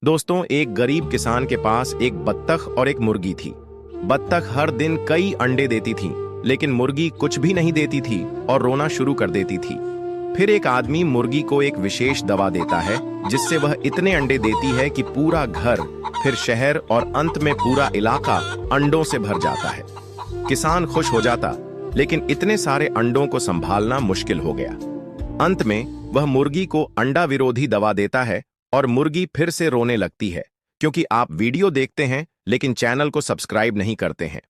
दोस्तों, एक गरीब किसान के पास एक बत्तख और एक मुर्गी थी। बत्तख हर दिन कई अंडे देती थी, लेकिन मुर्गी कुछ भी नहीं देती थी और रोना शुरू कर देती थी। फिर एक आदमी मुर्गी को एक विशेष दवा देता है, जिससे वह इतने अंडे देती है कि पूरा घर, फिर शहर और अंत में पूरा इलाका अंडों से भर जाता है। किसान खुश हो जाता, लेकिन इतने सारे अंडों को संभालना मुश्किल हो गया। अंत में वह मुर्गी को अंडा विरोधी दवा देता है और मुर्गी फिर से रोने लगती है, क्योंकि आप वीडियो देखते हैं लेकिन चैनल को सब्सक्राइब नहीं करते हैं।